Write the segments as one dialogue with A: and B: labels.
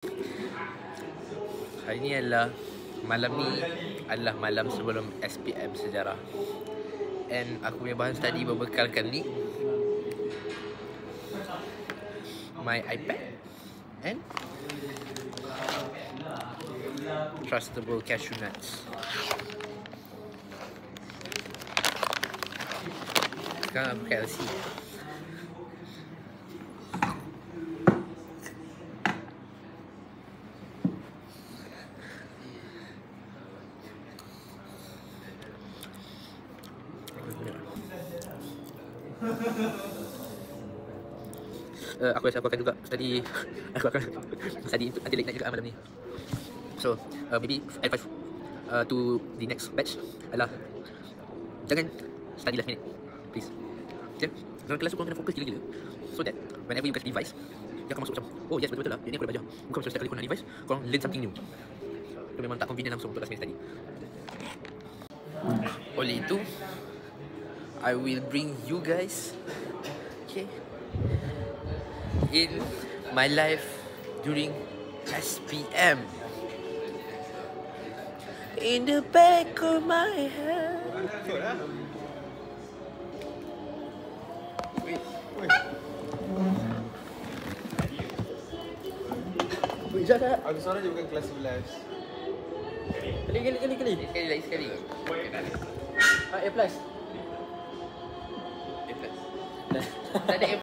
A: Hari ni adalah malam sebelum SPM sejarah. And aku punya bahan study berbekalkan ni my iPad and trustable cashew nuts. Sekarang aku pakai LC. Aku rasa aku akan juga study. Aku akan study nanti late night juga malam ni. So maybe advice to the next batch adalah jangan study last minute, please. Okay? Dalam kelas tu korang kena fokus gila-gila, so that whenever you get device, dia akan masuk macam, oh yes, betul-betul lah, yang ni aku dah belajar. Bukan macam setiap kali korang nak device, korang learn something new. Itu memang tak convenient langsung untuk last minute study. Oleh itu, I will bring you guys, okay, in my life during SPM. In the back of my head. Wait, jangan.
B: Aku seorang je bukan kelas 11.
A: Kali. Sekali. A plus. A plus. Tak ada A.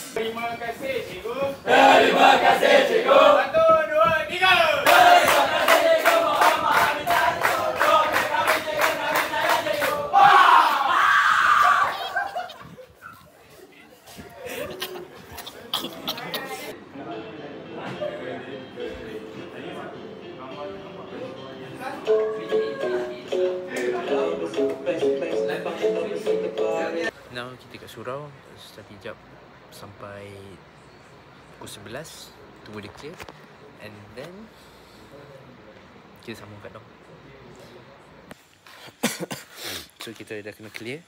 B: Terima kasih cikgu. 1, 2, 3.
A: Now kita kat surau, study jap sampai pukul 11, tunggu dia clear, and then kita sambung kat dorm. So kita dah kena clear,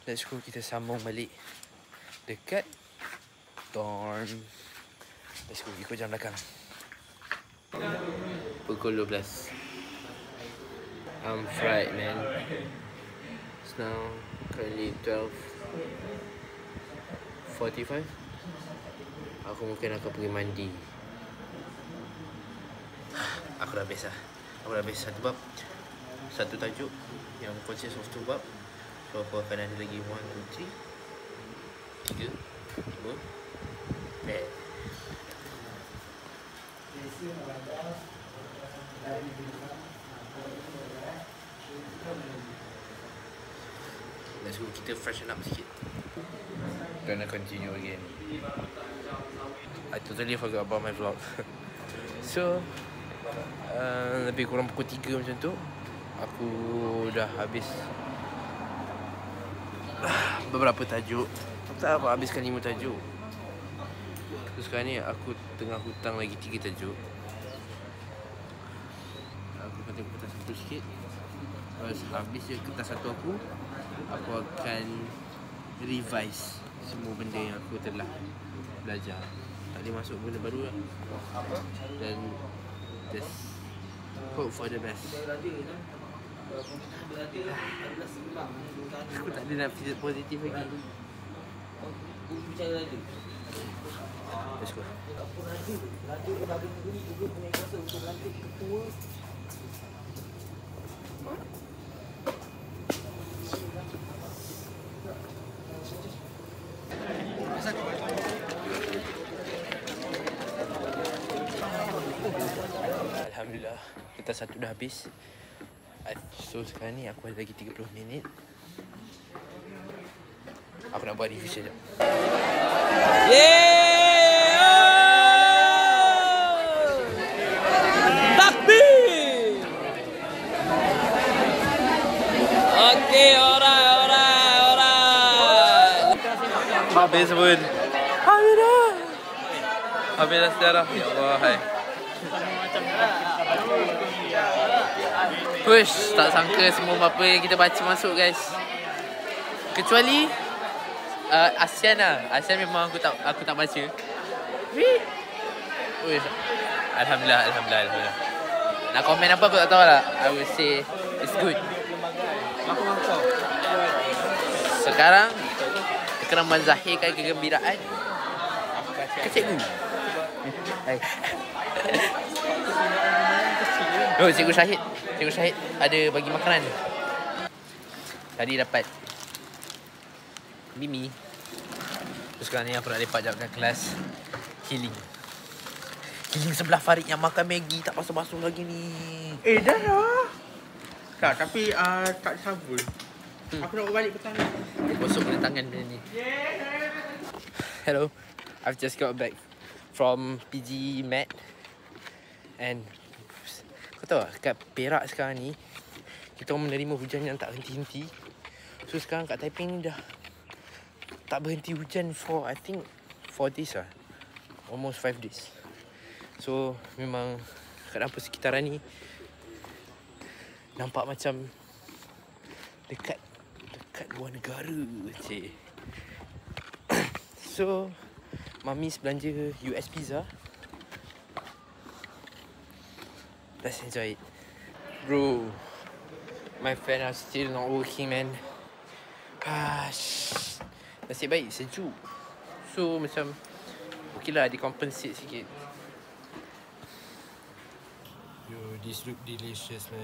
A: let's go, kita sambung balik dekat dorm. Let's go, ikut jam belakang. Pukul 12. I'm fried, man. It's now currently 12:45. Aku mungkin akan pergi mandi. Aku dah habis satu bab, satu tajuk yang consist of 2 bab. So aku akan ada lagi 1, 2, 3, 4, 5. Let's go, kita freshen up sikit. Gonna continue again. I totally forgot about my vlog. So lebih kurang pukul 3 macam tu, aku dah habis beberapa tajuk. Tak apa, habiskan 5 tajuk. So sekarang ni aku tengah hutang lagi 3 tajuk. Aku akan tengok kertas satu sikit. Lepas habis je kertas satu aku akan revise semua benda yang aku telah belajar. Tak boleh masuk benda baru lah. Dan just hope for the best. Aku tak ada nak fikir positif lagi. Let's go. Alhamdulillah, kertas satu dah habis. So sekarang ni aku ada lagi 30 minit. Aku nak buat review sekejap. Takbir! Okay, alright.
C: Habis pun. Habis dah. Habis dah sejarah. Ya Allah, hai. Push, tak sangka semua apa yang kita baca masuk, guys. Kecuali ASEAN lah. ASEAN memang aku tak baca. Push. Alhamdulillah. Nak komen apa aku tak tahu lah. I will say it's good. Sekarang kita kena menzahirkan kegembiraan ke cikgu. Oh, Cikgu Syahid ada bagi makanan. Tadi dapat Mimi. Terus sekarang ni aku nak lepak jap kat kelas Healing sebelah Farid yang makan Maggi tak basuh-basuh lagi ni.
D: Dah lah. Tak, tapi tak sabun. Aku nak balik petang ni.
C: Bosok kena tangan benda ni. Hello, I've just got back from PG Mat. And kau tahu tak, kat Perak sekarang ni kita menerima hujan yang tak henti-henti. So sekarang kat Taiping ni dah tak berhenti hujan for I think 4 days lah. Almost 5 days. So memang keadaan persekitaran ni nampak macam dekat luar negara, cik. So Mamis belanja US pizza. Let's enjoy it. Bro, my fan are still not working, man. Nasib baik sejuk. So macam okay lah, dia compensate sikit. Yo, this look delicious, man.